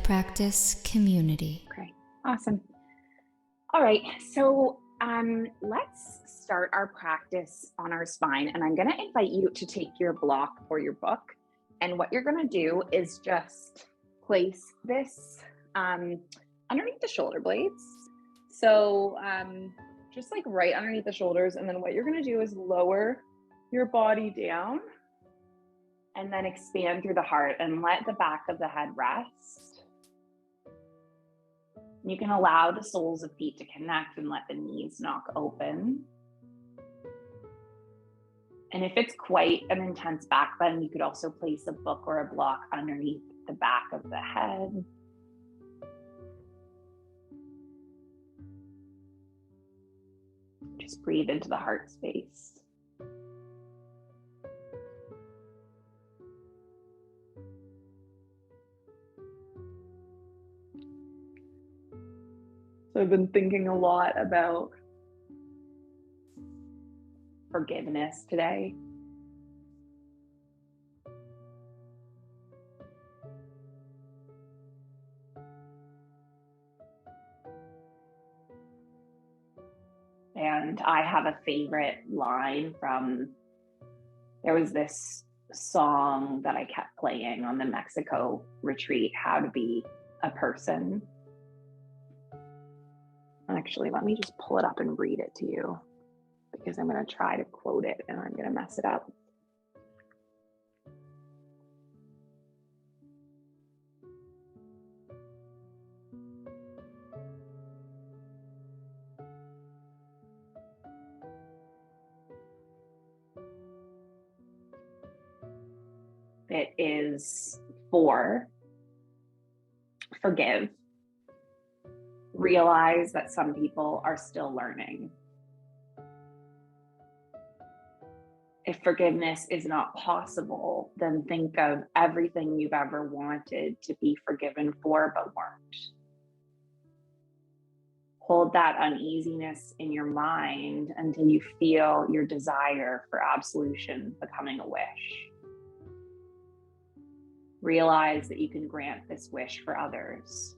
Practice community. Okay, awesome. All right, so let's start our practice on our spine, and I'm going to invite you to take your block or your book, and what you're going to do is just place this underneath the shoulder blades. So just like right underneath the shoulders, and then what you're going to do is lower your body down and then expand through the heart and let the back of the head rest. You can allow the soles of feet to connect and let the knees knock open. And if it's quite an intense back bend, you could also place a book or a block underneath the back of the head. Just breathe into the heart space. So I've been thinking a lot about forgiveness today. And I have a favorite line from, there was this song that I kept playing on the Mexico retreat, How to Be a Person. Actually, let me just pull it up and read it to you, because I'm going to try to quote it and I'm going to mess it up. It is 4, forgive. Realize that some people are still learning. If forgiveness is not possible, then think of everything you've ever wanted to be forgiven for but weren't. Hold that uneasiness in your mind until you feel your desire for absolution becoming a wish. Realize that you can grant this wish for others.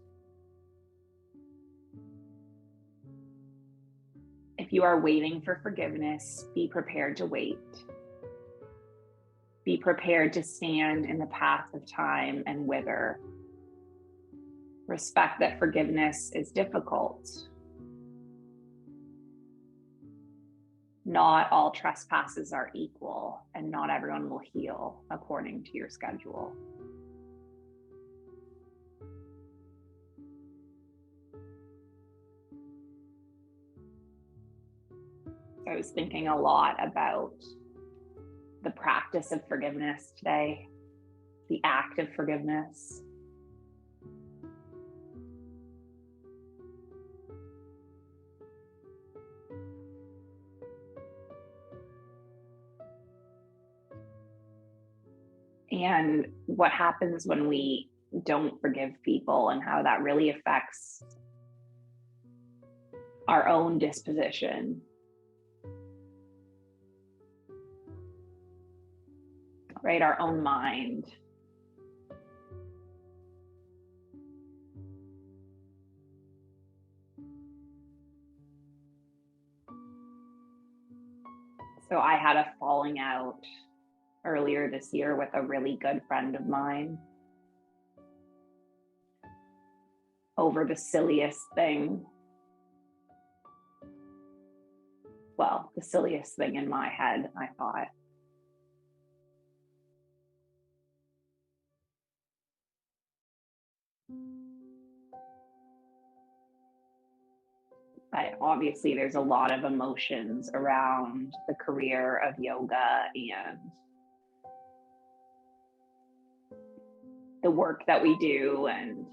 If you are waiting for forgiveness, be prepared to wait. Be prepared to stand in the path of time and wither. Respect that forgiveness is difficult. Not all trespasses are equal, and not everyone will heal according to your schedule. I was thinking a lot about the practice of forgiveness today, the act of forgiveness. And what happens when we don't forgive people, and how that really affects our own disposition. Right, our own mind. So I had a falling out earlier this year with a really good friend of mine over the silliest thing. Well, the silliest thing in my head, I thought. But obviously there's a lot of emotions around the career of yoga and the work that we do, and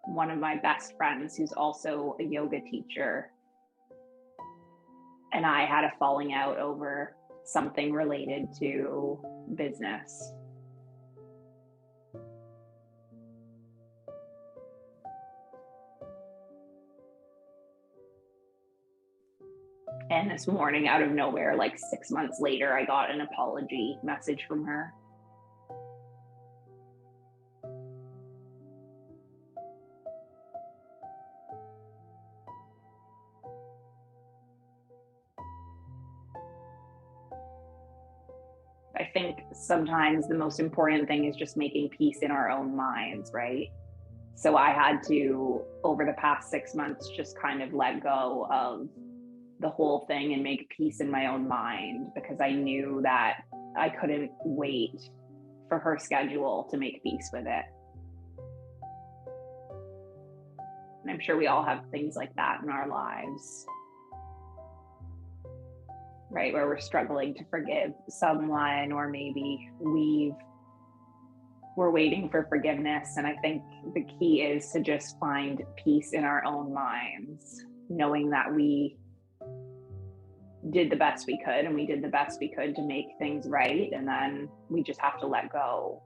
one of my best friends who's also a yoga teacher and I had a falling out over something related to business. And this morning, out of nowhere, like 6 months later, I got an apology message from her. I think sometimes the most important thing is just making peace in our own minds, right? So I had to, over the past 6 months, just kind of let go of the whole thing and make peace in my own mind, because I knew that I couldn't wait for her schedule to make peace with it. And I'm sure we all have things like that in our lives, right? Where we're struggling to forgive someone, or maybe we're waiting for forgiveness. And I think the key is to just find peace in our own minds, knowing that we did the best we could, and we did the best we could to make things right. And then we just have to let go.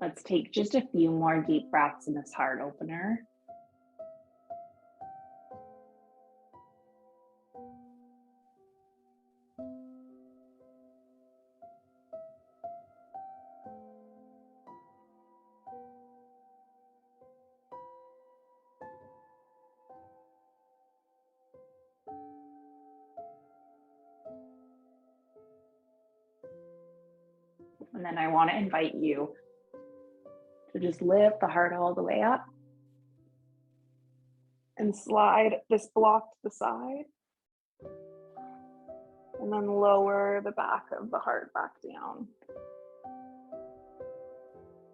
Let's take just a few more deep breaths in this heart opener. And then I want to invite you to just lift the heart all the way up and slide this block to the side. And then lower the back of the heart back down.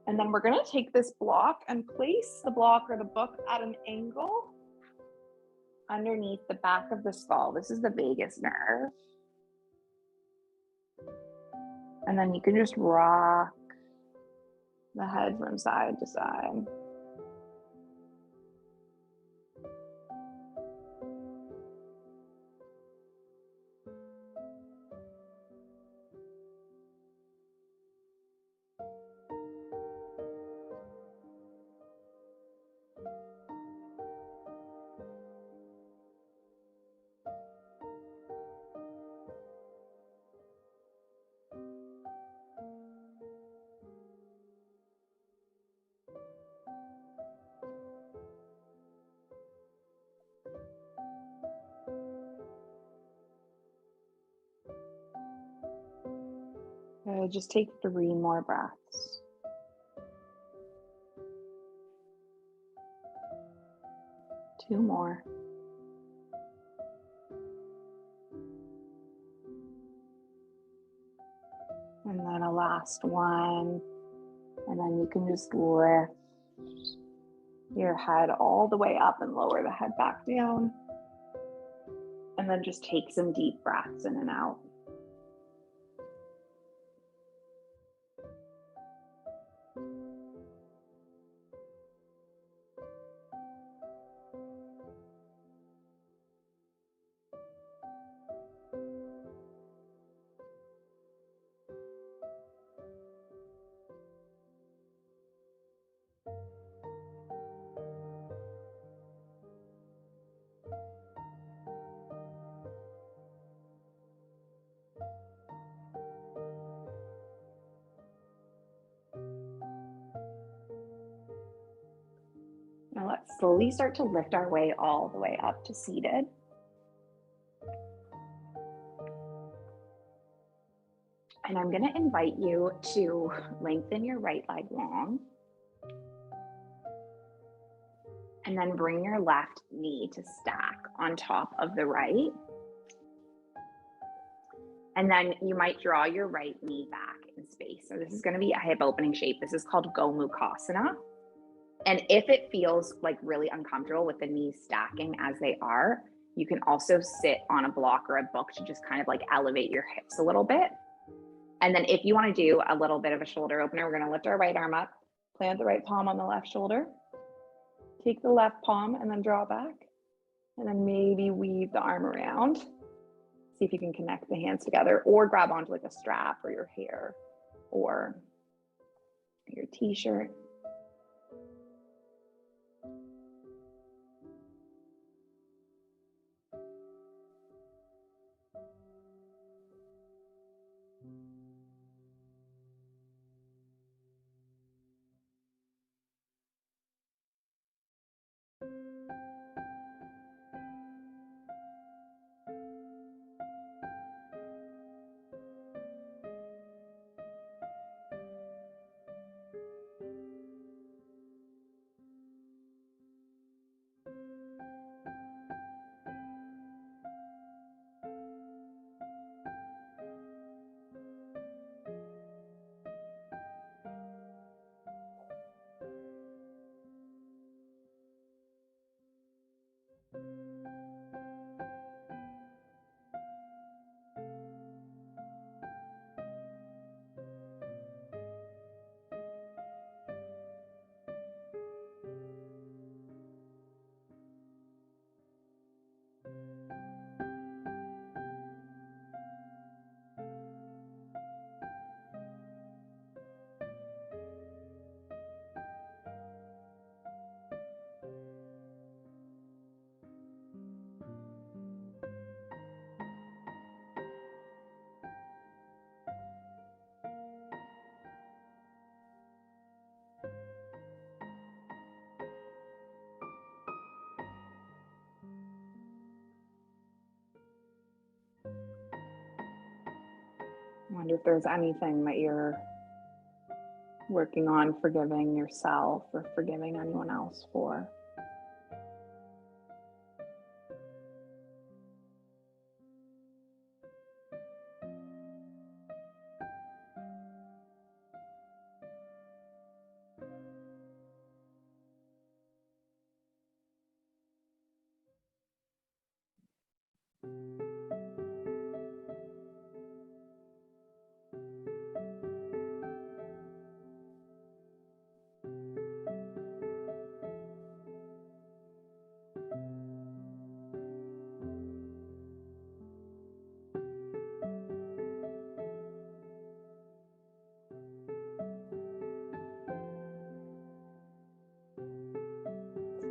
And then we're going to take this block and place the block or the book at an angle underneath the back of the skull. This is the vagus nerve. And then you can just rock the head from side to side. Just take 3 more breaths. Two more. And then a last one. And then you can just lift your head all the way up and lower the head back down. And then just take some deep breaths in and out. Now let's slowly start to lift our way all the way up to seated. And I'm going to invite you to lengthen your right leg long. And then bring your left knee to stack on top of the right. And then you might draw your right knee back in space. So this is going to be a hip opening shape. This is called Gomukhasana. And if it feels like really uncomfortable with the knees stacking as they are, you can also sit on a block or a book to just kind of like elevate your hips a little bit. And then if you want to do a little bit of a shoulder opener, we're going to lift our right arm up, Plant the right palm on the left shoulder. Take the left palm and then draw it back. And then maybe weave the arm around. See if you can connect the hands together or grab onto like a strap or your hair or your t-shirt. I wonder if there's anything that you're working on forgiving yourself or forgiving anyone else for.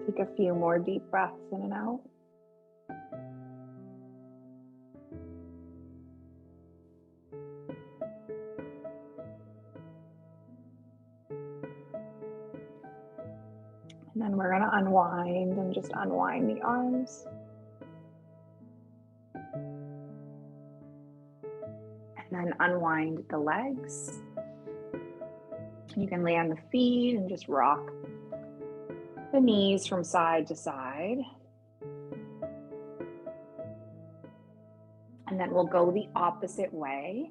Take a few more deep breaths in and out. And then we're going to unwind and just unwind the arms. And then unwind the legs. You can lay on the feet and just rock the knees from side to side. And then we'll go the opposite way.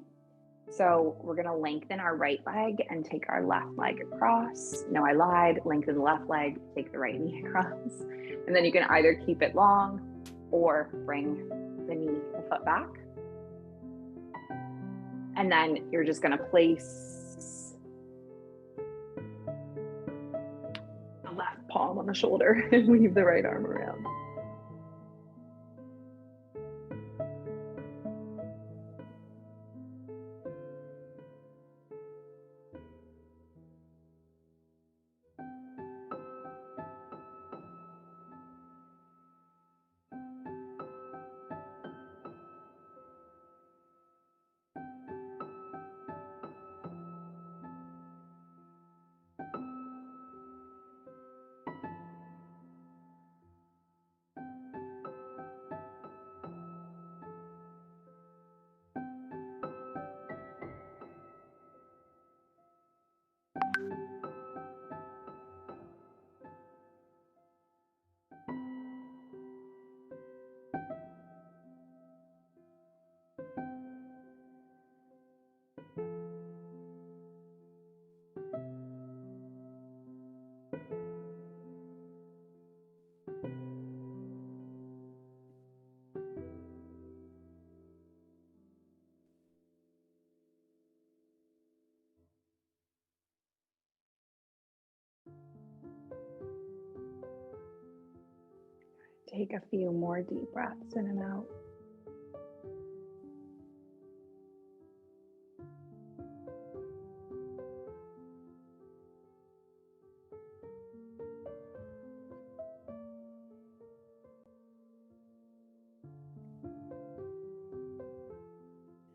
So we're going to lengthen our right leg and take our left leg across. No, I lied. Lengthen the left leg, take the right knee across. And then you can either keep it long or bring the foot back. And then you're just going to place the left palm on the shoulder and weave the right arm around. Take a few more deep breaths in and out.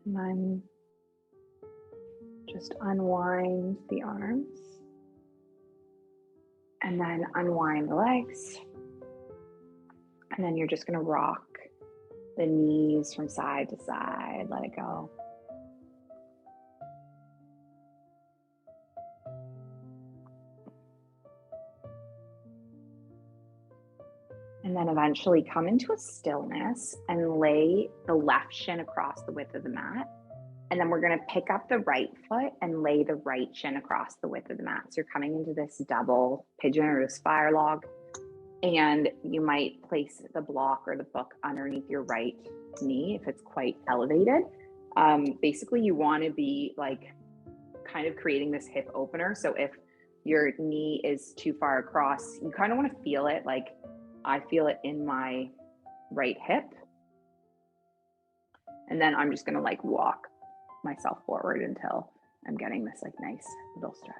And then just unwind the arms. And then unwind the legs. And then you're just going to rock the knees from side to side. Let it go. And then eventually come into a stillness and lay the left shin across the width of the mat. And then we're going to pick up the right foot and lay the right shin across the width of the mat. So you're coming into this double pigeon or spiral log. And you might place the block or the book underneath your right knee if it's quite elevated. Basically, you want to be like kind of creating this hip opener. So if your knee is too far across, you kind of want to feel it. Like I feel it in my right hip. And then I'm just going to like walk myself forward until I'm getting this like nice little stretch.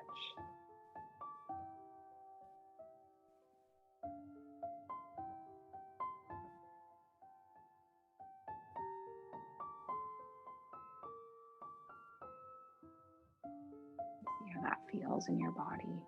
See how that feels in your body.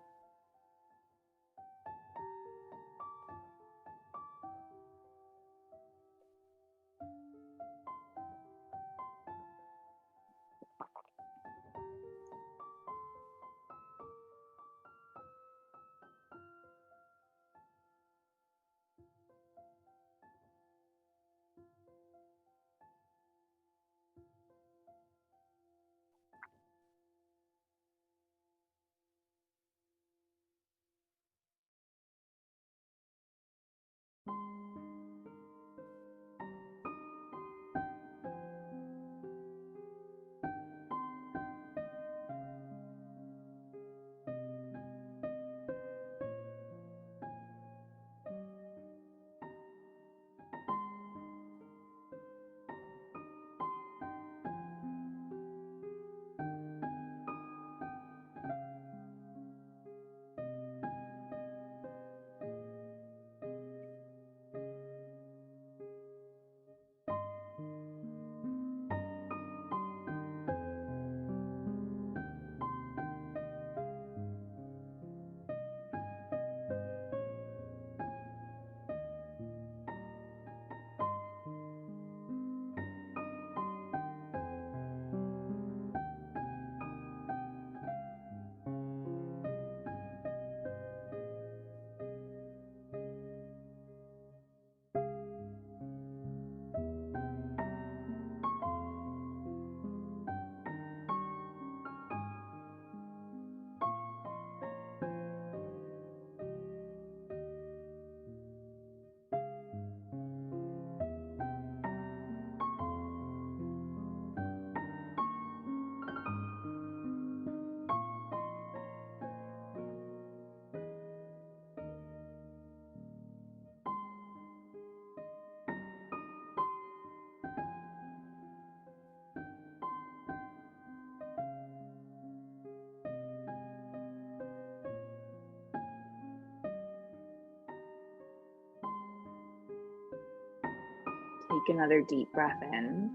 Take another deep breath in.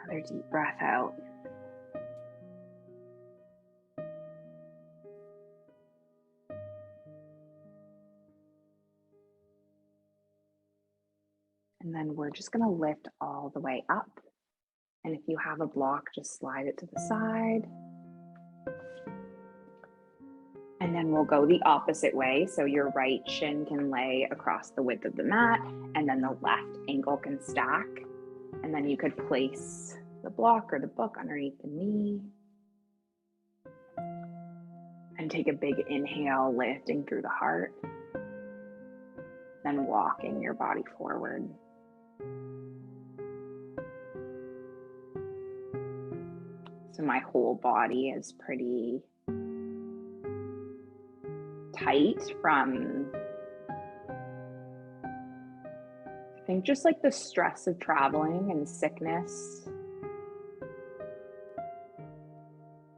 Another deep breath out. And then we're just going to lift all the way up. And if you have a block, just slide it to the side. And then we'll go the opposite way. So your right shin can lay across the width of the mat, and then the left ankle can stack. And then you could place the block or the book underneath the knee. And take a big inhale, lifting through the heart. Then walking your body forward. So my whole body is pretty tight from, I think, just like the stress of traveling and sickness.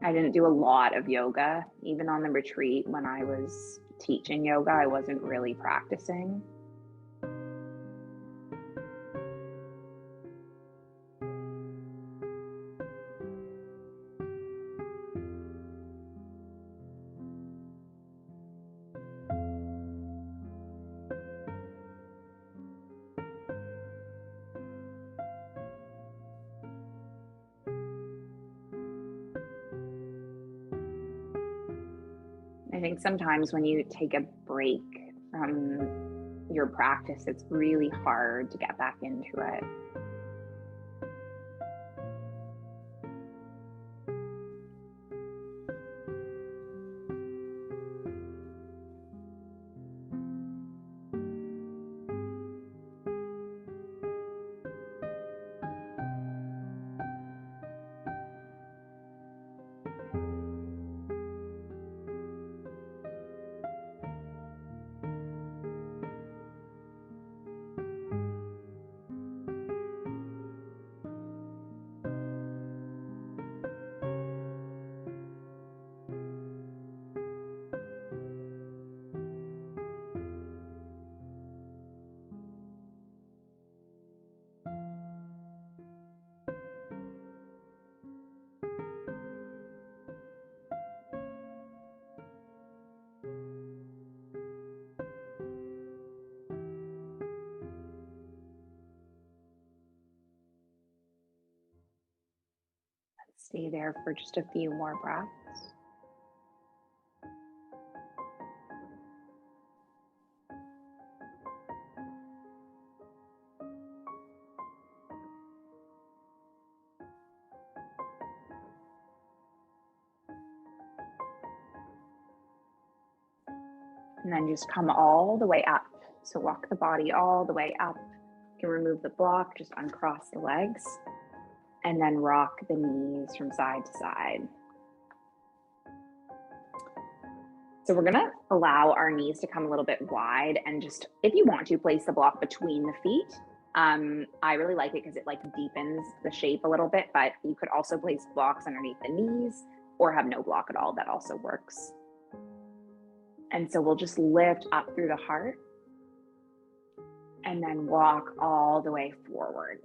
I didn't do a lot of yoga. Even on the retreat when I was teaching yoga, I wasn't really practicing. I think sometimes when you take a break from your practice, it's really hard to get back into it. Stay there for just a few more breaths. And then just come all the way up. So walk the body all the way up. You can remove the block, just uncross the legs, and then rock the knees from side to side. So we're gonna allow our knees to come a little bit wide, and just, if you want to, place the block between the feet. I really like it because it like deepens the shape a little bit, but you could also place blocks underneath the knees or have no block at all. That also works. And so we'll just lift up through the heart and then walk all the way forward.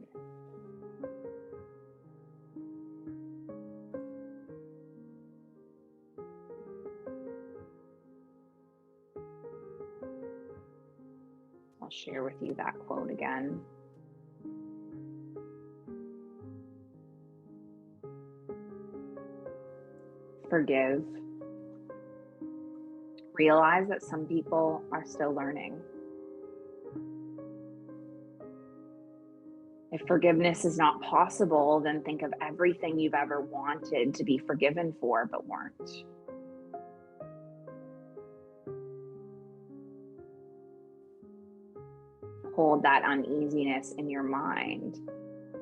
I'll share with you that quote again. Forgive. Realize that some people are still learning. If forgiveness is not possible, then think of everything you've ever wanted to be forgiven for but weren't. Hold that uneasiness in your mind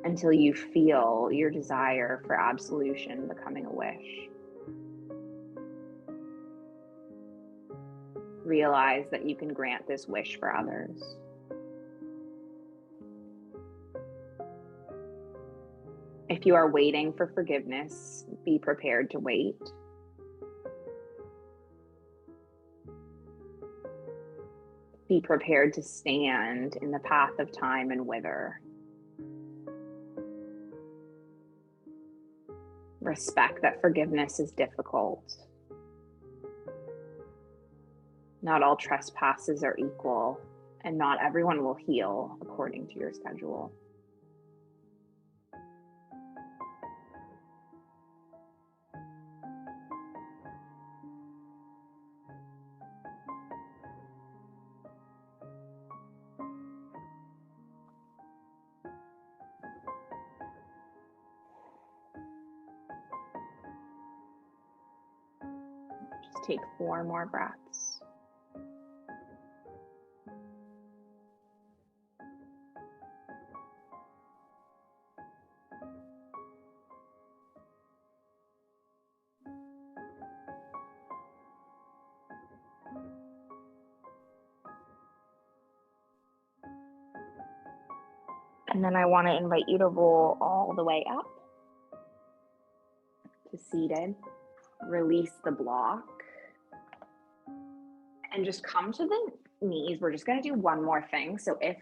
until you feel your desire for absolution becoming a wish. Realize that you can grant this wish for others. If you are waiting for forgiveness, be prepared to wait. Be prepared to stand in the path of time and wither. Respect that forgiveness is difficult. Not all trespasses are equal, and not everyone will heal according to your schedule. Just take 4 more breaths. And then I want to invite you to roll all the way up to seated. Release the block. And just come to the knees. We're just going to do one more thing. So if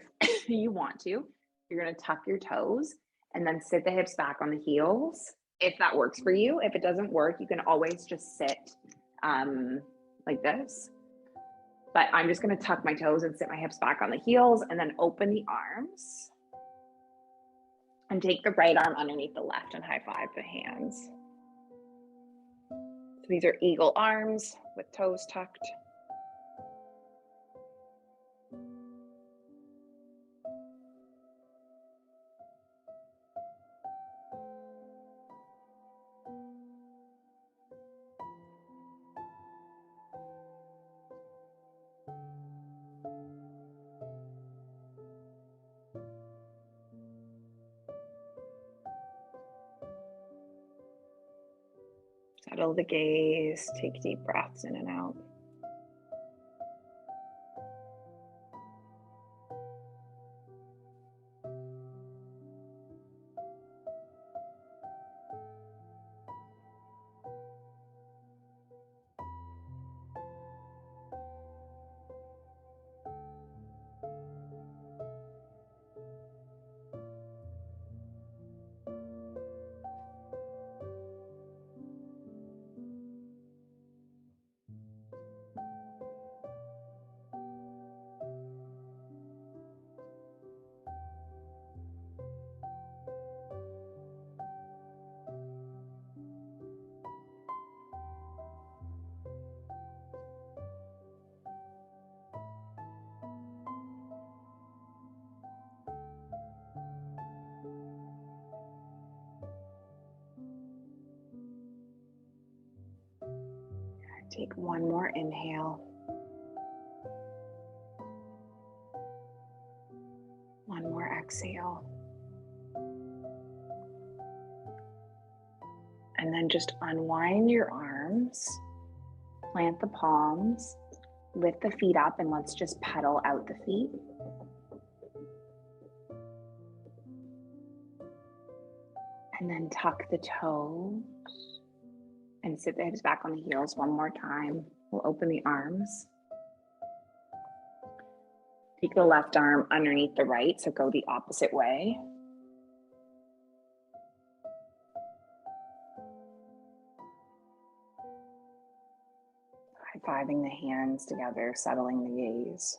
you want to, you're going to tuck your toes and then sit the hips back on the heels. If that works for you. If it doesn't work, you can always just sit like this. But I'm just going to tuck my toes and sit my hips back on the heels and then open the arms. And take the right arm underneath the left and high five the hands. So these are eagle arms with toes tucked. Settle the gaze, take deep breaths in and out. Take one more inhale. One more exhale. And then just unwind your arms, plant the palms, lift the feet up, and let's just pedal out the feet. And then tuck the toes and sit the hips back on the heels one more time. We'll open the arms. Take the left arm underneath the right, so go the opposite way. High-fiving the hands together, settling the gaze.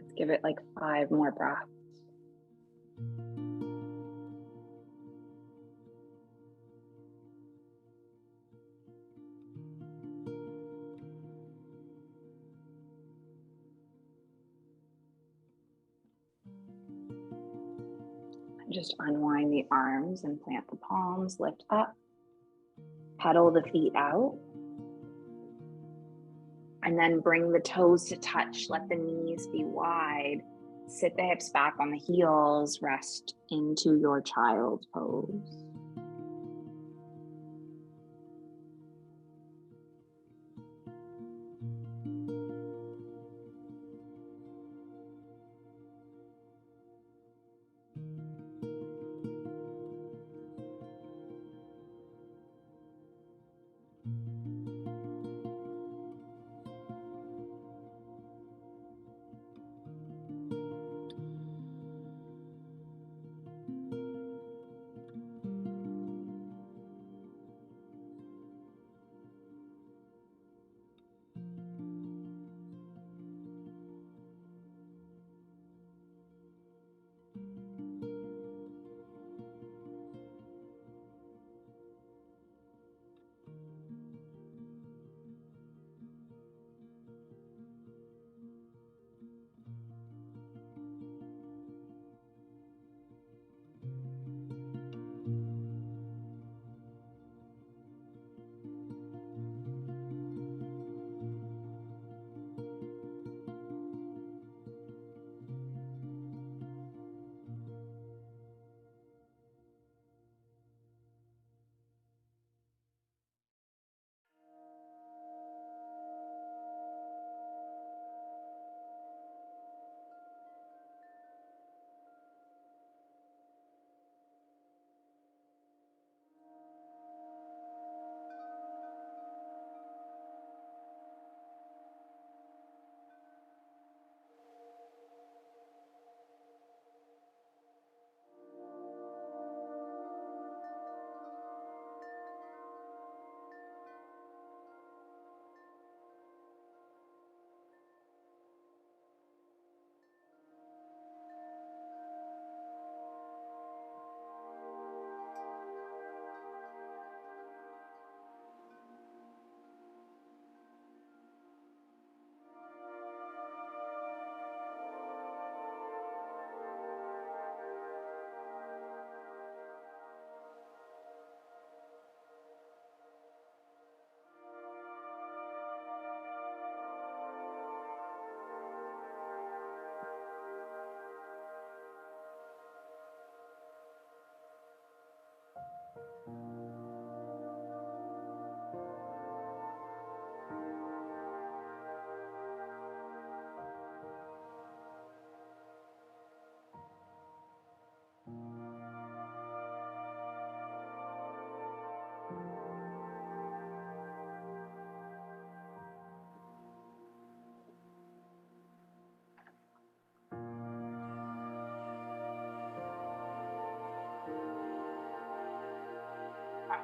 Let's give it like 5 more breaths. Just unwind the arms and plant the palms, lift up, pedal the feet out, and then bring the toes to touch. Let the knees be wide. Sit the hips back on the heels, rest into your child's pose.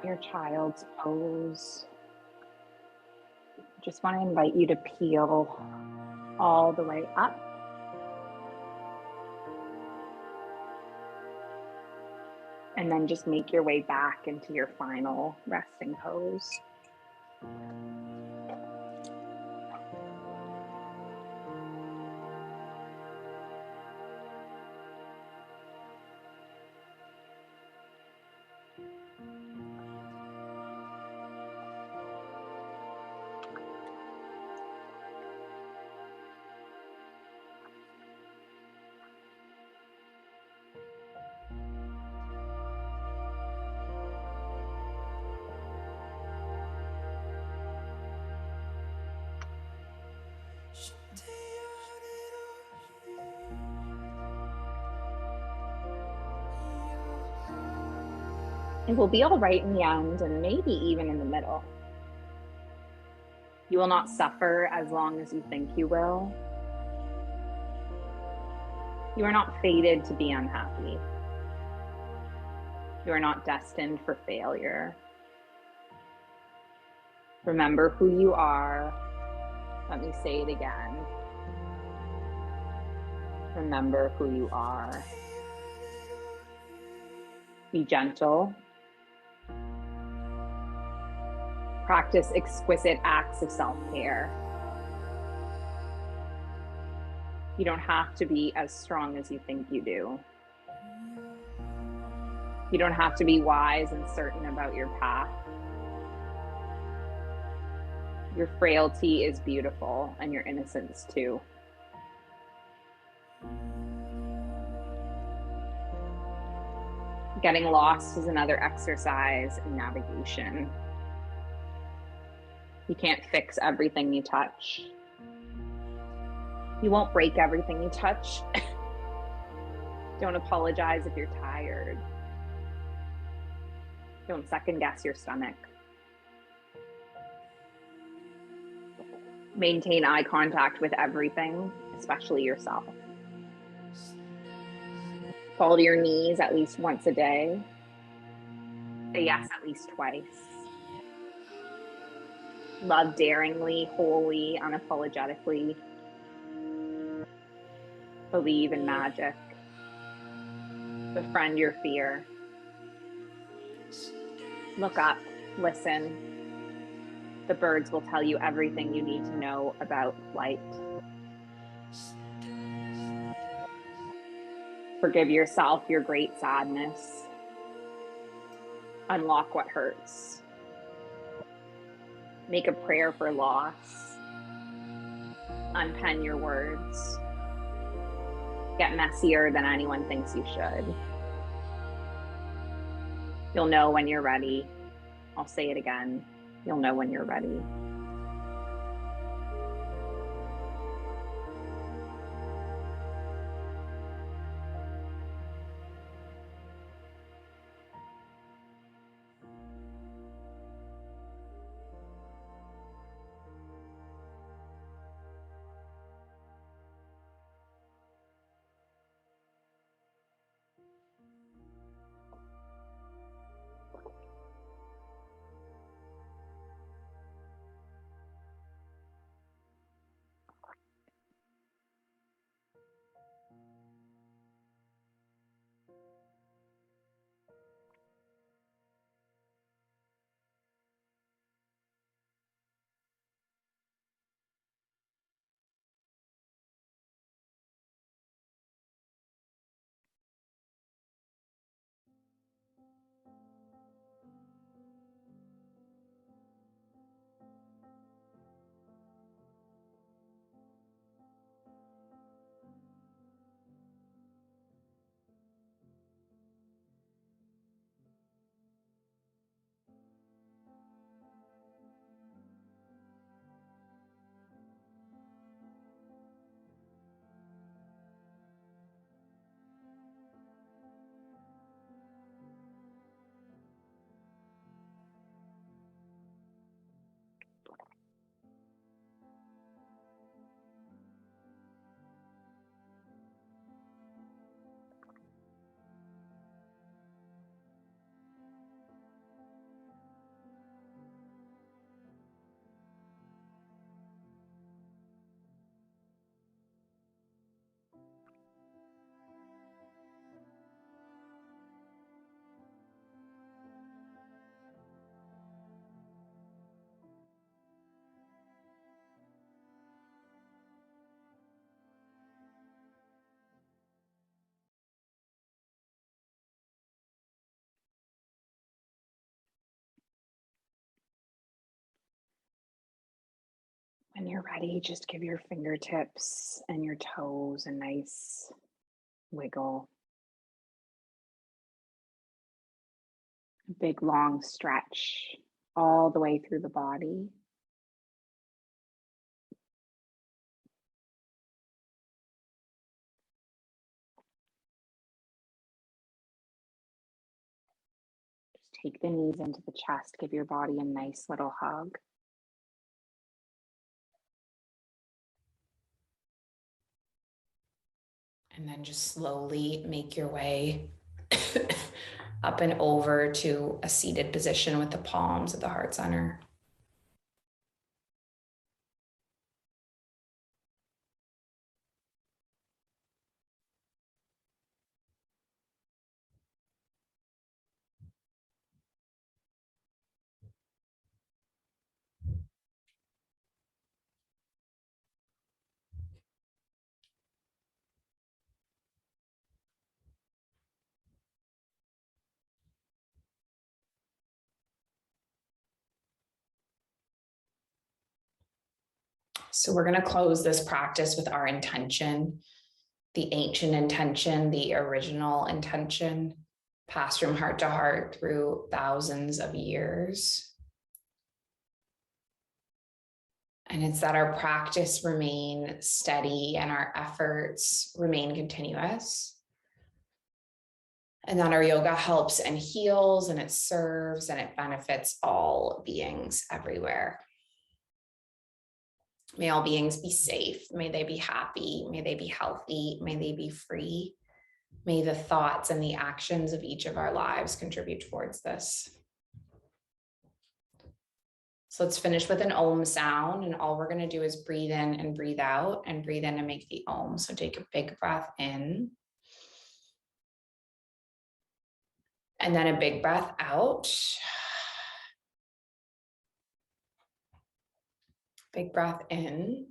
your child's pose. Just want to invite you to peel all the way up. And then just make your way back into your final resting pose. It will be all right in the end, and maybe even in the middle. You will not suffer as long as you think you will. You are not fated to be unhappy. You are not destined for failure. Remember who you are. Let me say it again. Remember who you are. Be gentle. Practice exquisite acts of self-care. You don't have to be as strong as you think you do. You don't have to be wise and certain about your path. Your frailty is beautiful, and your innocence too. Getting lost is another exercise in navigation. You can't fix everything you touch. You won't break everything you touch. Don't apologize if you're tired. Don't second guess your stomach. Maintain eye contact with everything, especially yourself. Fall to your knees at least once a day. Say yes at least twice. Love daringly, wholly, unapologetically. Believe in magic. Befriend your fear. Look up, listen. The birds will tell you everything you need to know about flight. Forgive yourself your great sadness. Unlock what hurts. Make a prayer for loss. Unpen your words. Get messier than anyone thinks you should. You'll know when you're ready. I'll say it again. You'll know when you're ready. When you're ready, just give your fingertips and your toes a nice wiggle. A big long stretch all the way through the body. Just take the knees into the chest, give your body a nice little hug. And then just slowly make your way up and over to a seated position with the palms at the heart center. So we're going to close this practice with our intention, the ancient intention, the original intention, passed from heart to heart through thousands of years. And it's that our practice remain steady and our efforts remain continuous. And that our yoga helps and heals and it serves and it benefits all beings everywhere. May all beings be safe. May they be happy. May they be healthy. May they be free. May the thoughts and the actions of each of our lives contribute towards this. So let's finish with an Om sound. And all we're going to do is breathe in and breathe out, and breathe in and make the Om. So take a big breath in. And then a big breath out. Big breath in.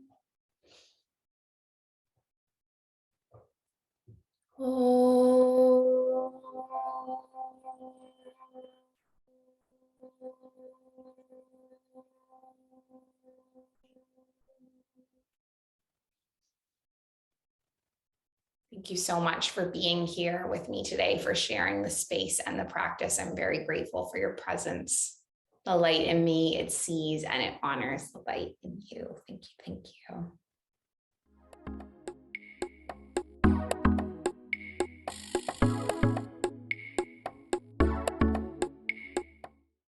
Thank you so much for being here with me today, for sharing the space and the practice. I'm very grateful for your presence. The light in me, it sees and it honors the light in you. Thank you. Thank you.